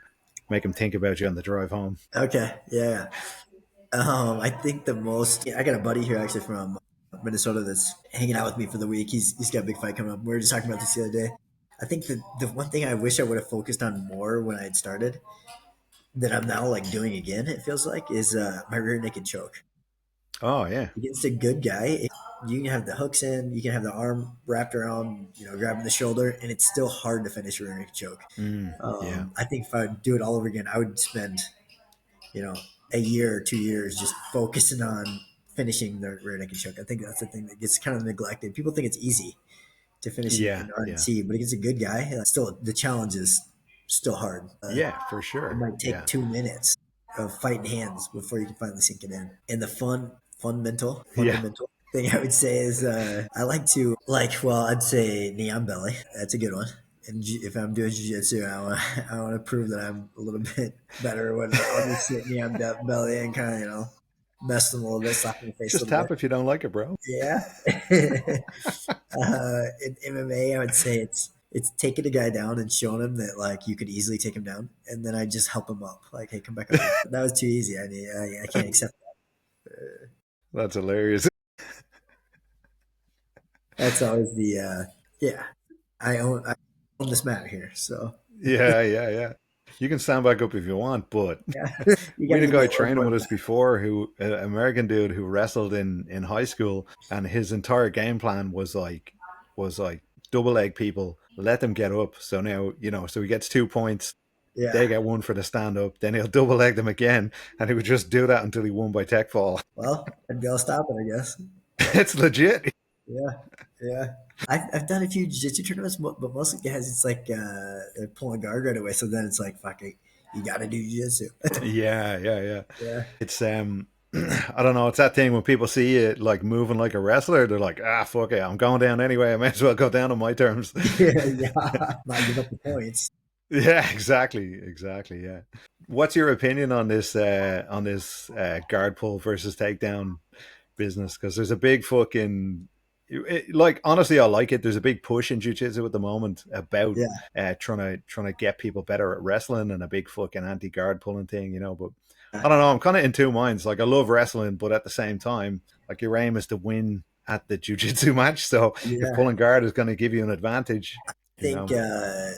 Speaker 2: make him think about you on the drive home?
Speaker 3: okay, yeah. I think the most. I got a buddy here actually from Minnesota that's hanging out with me for the week. He's got a big fight coming up. We were just talking about this the other day. I think the one thing I wish I would have focused on more when I had started that I'm now like doing again. It feels like is my rear naked choke
Speaker 2: Oh, yeah.
Speaker 3: against a good guy. You can have the hooks in, you can have the arm wrapped around, grabbing the shoulder, and it's still hard to finish a rear naked choke.
Speaker 2: Yeah.
Speaker 3: I think if I would do it all over again, I would spend you know, a year or 2 years just focusing on finishing the rear naked choke. I think that's the thing that gets kind of neglected. People think it's easy to finish
Speaker 2: Yeah.
Speaker 3: in
Speaker 2: Yeah.
Speaker 3: RNC, but against a good guy, still the challenge is still hard.
Speaker 2: Yeah, for
Speaker 3: It
Speaker 2: sure.
Speaker 3: might take
Speaker 2: Yeah.
Speaker 3: 2 minutes of fighting hands before you can finally sink it in. And the
Speaker 2: Yeah.
Speaker 3: fundamental thing I would say is I like to I'd say knee on belly. That's a good one. And if I'm doing jiu-jitsu, I want to prove that I'm a little bit better when I'll just sit knee on belly and kind of mess them a little bit, slap them in the face a
Speaker 2: Just
Speaker 3: little bit.
Speaker 2: tap if you don't like it, bro.
Speaker 3: Yeah. In MMA, I would say it's taking a guy down and showing him that like you could easily take him down, and then I just help him up. Like, hey, come back up. That was too easy. I can't accept that.
Speaker 2: That's hilarious.
Speaker 3: That's always the yeah. I own this matter here, so
Speaker 2: Yeah. Yeah. Yeah. You can stand back up if you want, but
Speaker 3: yeah. You
Speaker 2: we
Speaker 3: got
Speaker 2: had
Speaker 3: to
Speaker 2: a
Speaker 3: give me
Speaker 2: guy
Speaker 3: a little
Speaker 2: training
Speaker 3: more
Speaker 2: with
Speaker 3: than
Speaker 2: us
Speaker 3: that.
Speaker 2: before who, an American dude who wrestled in high school, and his entire game plan was like double leg people, let them get up. So now, so he gets 2 points, they
Speaker 3: Yeah.
Speaker 2: get one for the stand up, then he'll double leg them again, and he would just do that until he won by tech fall.
Speaker 3: Well, I'd be able to stop it, I guess.
Speaker 2: It's legit.
Speaker 3: Yeah. Yeah. I've done a few jiu-jitsu tournaments, but most of the guys, it's like they're pulling guard right away. So then it's like, fuck it. you got to do jiu-jitsu.
Speaker 2: Yeah, yeah, yeah.
Speaker 3: Yeah.
Speaker 2: It's I don't know. It's that thing when people see you like moving like a wrestler, they're like, ah, fuck it, I'm going down anyway. I may as well go down on my terms.
Speaker 3: Yeah, yeah. Not give up the points.
Speaker 2: Yeah, exactly, exactly. Yeah. What's your opinion on this guard pull versus takedown business? Because there's a big fucking like honestly, I like it. There's a big push in jiu-jitsu at the moment about
Speaker 3: Yeah.
Speaker 2: trying to get people better at wrestling and a big fucking anti-guard pulling thing, you know. But I don't know. I'm kind of in two minds. Like I love wrestling, but at the same time, like your aim is to win at the jiu-jitsu match. So if
Speaker 3: Yeah.
Speaker 2: pulling guard is going to give you an advantage, you
Speaker 3: Think
Speaker 2: know.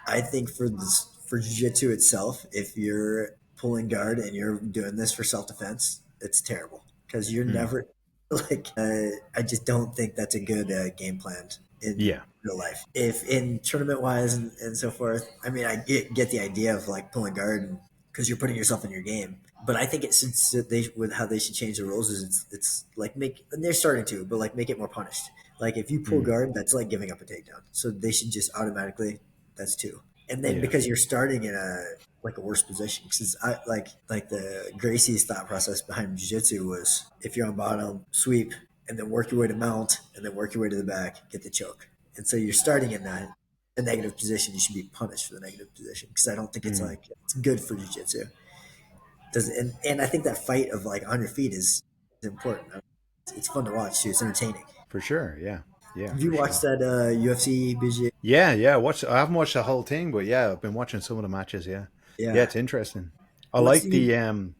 Speaker 3: I think for this for jiu-jitsu itself, if you're pulling guard and you're doing this for self-defense, it's terrible because you're
Speaker 2: Mm,
Speaker 3: never like I just don't think that's a good game plan in
Speaker 2: yeah.
Speaker 3: real life. If in tournament wise and so forth, I mean, I get the idea of like pulling guard because you're putting yourself in your game. But I think it's since they with how they should change the rules is it's like make and they're starting to, but like make it more punished. Like if you pull
Speaker 2: Mm,
Speaker 3: guard, that's like giving up a takedown. So they should just automatically that's two. And then
Speaker 2: yeah.
Speaker 3: because you're starting in a like a worse position, because I like the Gracie's thought process behind jiu-jitsu was if you're on bottom, sweep, and then work your way to mount, and then work your way to the back, get the choke. And so you're starting in that a negative position. You should be punished for the negative position because I don't think it's
Speaker 2: Mm,
Speaker 3: like it's good for jiu-jitsu. Does and I think that fight of like on your feet is important. It's fun to watch too. It's entertaining.
Speaker 2: for sure. Yeah. Yeah,
Speaker 3: Have
Speaker 2: for
Speaker 3: you watched
Speaker 2: sure.
Speaker 3: that UFC BJ?
Speaker 2: Yeah, yeah. I haven't watched the whole thing, but yeah, I've been watching some of the matches. Yeah, yeah,
Speaker 3: Yeah.
Speaker 2: it's interesting. I
Speaker 3: What's
Speaker 2: like
Speaker 3: the?
Speaker 2: the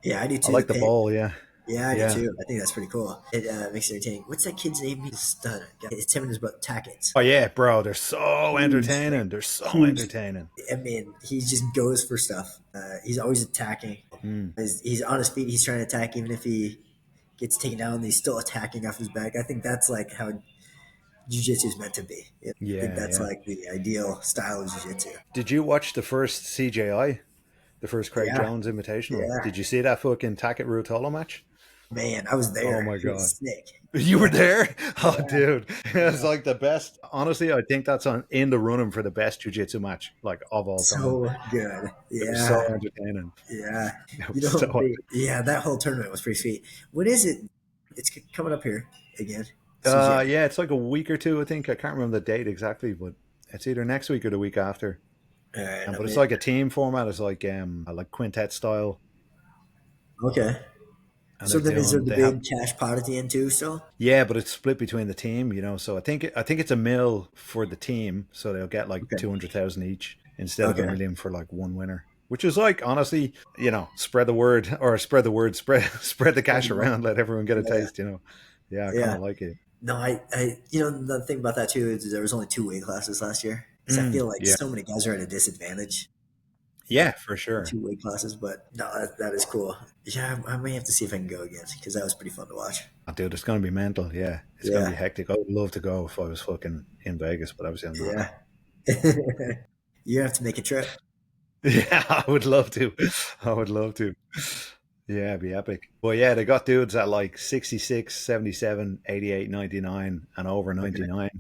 Speaker 3: Yeah, I do
Speaker 2: I
Speaker 3: too. The
Speaker 2: like the
Speaker 3: pit.
Speaker 2: ball. Yeah,
Speaker 3: Yeah, I do
Speaker 2: yeah.
Speaker 3: too. I think that's pretty cool. It makes it entertaining. What's that kid's name? He's a stud. It's him and his brother Tackett.
Speaker 2: Oh yeah, bro. They're so
Speaker 3: Huge, like
Speaker 2: entertaining. They're so
Speaker 3: huge.
Speaker 2: entertaining.
Speaker 3: I mean, he just goes for stuff. He's always attacking.
Speaker 2: Mm,
Speaker 3: He's on his feet. He's trying to attack, even if he gets taken down. He's still attacking off his back. I think that's like how jiu-jitsu is meant to be. Yeah, I think
Speaker 2: yeah,
Speaker 3: that's
Speaker 2: yeah.
Speaker 3: like the ideal style of jiu-jitsu.
Speaker 2: Did you watch the first CJI, the first Craig
Speaker 3: Yeah,
Speaker 2: Jones Invitational?
Speaker 3: yeah.
Speaker 2: Did you see that fucking Tackett Ruotolo match?
Speaker 3: Man, I was
Speaker 2: Oh
Speaker 3: there.
Speaker 2: my
Speaker 3: It was
Speaker 2: god.
Speaker 3: sick.
Speaker 2: You were
Speaker 3: Yeah,
Speaker 2: there? Oh,
Speaker 3: yeah,
Speaker 2: dude. It's
Speaker 3: yeah.
Speaker 2: like the best. Honestly, I think that's on in the running for the best jiu-jitsu match, like of all time.
Speaker 3: So good.
Speaker 2: It was so
Speaker 3: Yeah,
Speaker 2: entertaining.
Speaker 3: yeah.
Speaker 2: It
Speaker 3: You
Speaker 2: was
Speaker 3: know,
Speaker 2: so
Speaker 3: yeah, that whole tournament was pretty sweet. What is it? It's coming up here again. CGI.
Speaker 2: yeah, it's like a week or two, I think. I can't remember the date exactly, but it's either next week or the week after.
Speaker 3: All right, I
Speaker 2: But it's
Speaker 3: mean,
Speaker 2: like a team format. It's like quintet style,
Speaker 3: okay.
Speaker 2: and
Speaker 3: So
Speaker 2: they're
Speaker 3: then, is there
Speaker 2: doing
Speaker 3: the
Speaker 2: they have
Speaker 3: big cash pot at the end too? Still?
Speaker 2: yeah, but it's split between the team, you know. So I think it's a mil for the team, so they'll get like
Speaker 3: Okay.
Speaker 2: 200,000 each instead of a
Speaker 3: Okay.
Speaker 2: million for like one winner. Which is like honestly, you know, spread the word or spread the word, spread spread the cash around, let everyone get a
Speaker 3: Yeah.
Speaker 2: taste, you know. Yeah, I kind
Speaker 3: Yeah.
Speaker 2: of like it.
Speaker 3: No, you know, the thing about that too is there was only two weight classes last year because I
Speaker 2: Mm,
Speaker 3: feel like
Speaker 2: yeah,
Speaker 3: so many guys are at a disadvantage
Speaker 2: yeah, for
Speaker 3: in
Speaker 2: sure.
Speaker 3: two weight classes. But no, that is cool. Yeah, I may have to see if I can go again because that was pretty fun to watch.
Speaker 2: Oh, dude, it's gonna be mental. Yeah, it's gonna be
Speaker 3: Yeah.
Speaker 2: hectic. I would love to go if I was fucking in Vegas, but obviously I'm not.
Speaker 3: Yeah. You have to make a trip.
Speaker 2: Yeah, I would love to. I would love to. Yeah, it'd be epic. But yeah, they got dudes at like 66, 77, 88, 99, and over
Speaker 3: Okay.
Speaker 2: 99.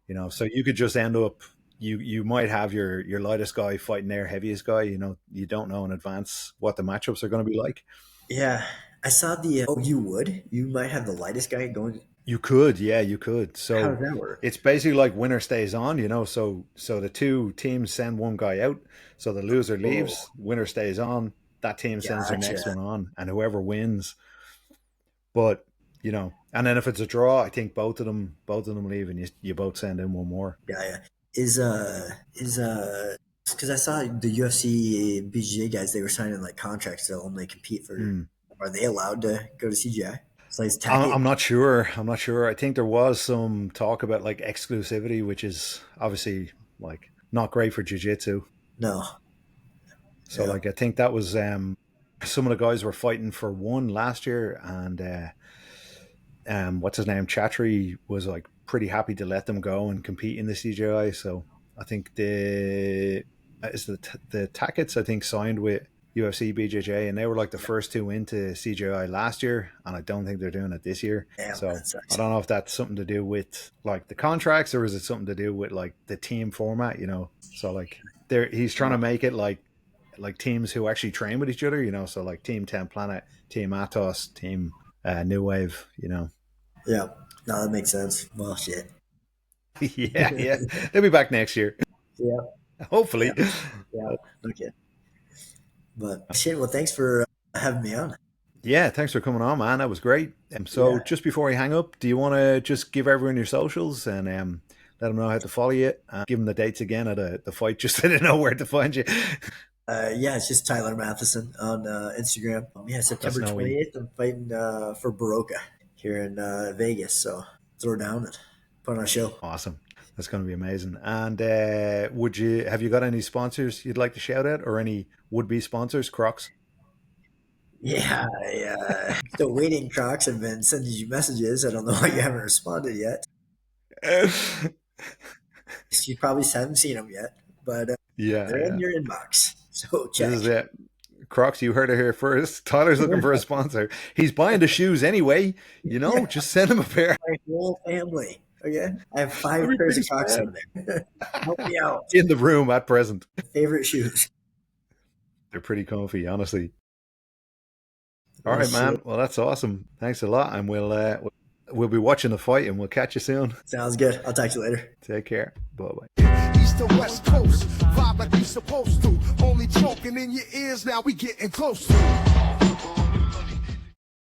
Speaker 2: You know, so you could just end up you might have your lightest guy fighting their heaviest guy. You know, you don't know in advance what the matchups are going to be like.
Speaker 3: Yeah. I saw the. Oh, you would? You might have the lightest guy going.
Speaker 2: You could, yeah, you could.
Speaker 3: How
Speaker 2: So
Speaker 3: does that work?
Speaker 2: it's basically like winner stays on, you know. So the two teams send one guy out. So the loser
Speaker 3: Oh,
Speaker 2: leaves, winner stays on. That team sends their next
Speaker 3: gotcha.
Speaker 2: one on, and whoever wins. But you know, and then if it's a draw, I think both of them leave, and you both send in one more.
Speaker 3: Yeah, yeah. Is because I saw the UFC BGA guys, they were signing like contracts to only compete for.
Speaker 2: Hmm.
Speaker 3: Are they allowed to go to CGI? So it's
Speaker 2: I'm
Speaker 3: tacky.
Speaker 2: I'm not sure. I'm not sure. I think there was some talk about like exclusivity, which is obviously like not great for jiu-jitsu.
Speaker 3: No.
Speaker 2: So
Speaker 3: Yeah.
Speaker 2: like I think that was some of the guys were fighting for one last year, and what's his name, Chatri was like pretty happy to let them go and compete in the CJI. So I think the Tackets I think signed with. UFC, BJJ, and they were like the first two into CJI last year, and I don't think they're doing it this year.
Speaker 3: Damn,
Speaker 2: so
Speaker 3: that sucks.
Speaker 2: I don't know if that's something to do with like the contracts, or is it something to do with like the team format, you know? So like he's trying to make it like teams who actually train with each other, you know? So like Team 10 Planet, Team Atos, Team New Wave, you know?
Speaker 3: Yeah, no, that makes sense. Well, shit.
Speaker 2: yeah, they'll be back next year.
Speaker 3: Yeah,
Speaker 2: hopefully.
Speaker 3: Yeah. Okay. But shit, well, thanks for having me on.
Speaker 2: Yeah, thanks for coming on, man. That was great. So just before I hang up, do you want to just give everyone your socials and let them know how to follow you? Give them the dates again of the fight, just so they know where to find you.
Speaker 3: Yeah, it's just Tyler Mathison on Instagram. Yeah, September 28th, I'm fighting for Baroka here in Vegas. So throw down and put on a show.
Speaker 2: Awesome. That's going to be amazing. And have you got any sponsors you'd like to shout out, or any would-be sponsors? Crocs?
Speaker 3: Yeah. Still waiting. Crocs have been sending you messages. I don't know why you haven't responded yet. You probably haven't seen them yet, but they're in your inbox. So check.
Speaker 2: This is it. Crocs, you heard it here first. Tyler's looking for a sponsor. He's buying the shoes anyway. You know, just send him a pair.
Speaker 3: My whole family. Okay, I have 5 pairs of Crocs over there. Help me out.
Speaker 2: In the room at present.
Speaker 3: Favorite shoes.
Speaker 2: They're pretty comfy, honestly. All right, man. Well, that's awesome. Thanks a lot, and we'll be watching the fight, and we'll catch you soon.
Speaker 3: Sounds good. I'll talk to you later.
Speaker 2: Take care. Bye-bye.
Speaker 1: East to West Coast, vibe like we supposed to. Only talking in your ears, now we getting close to.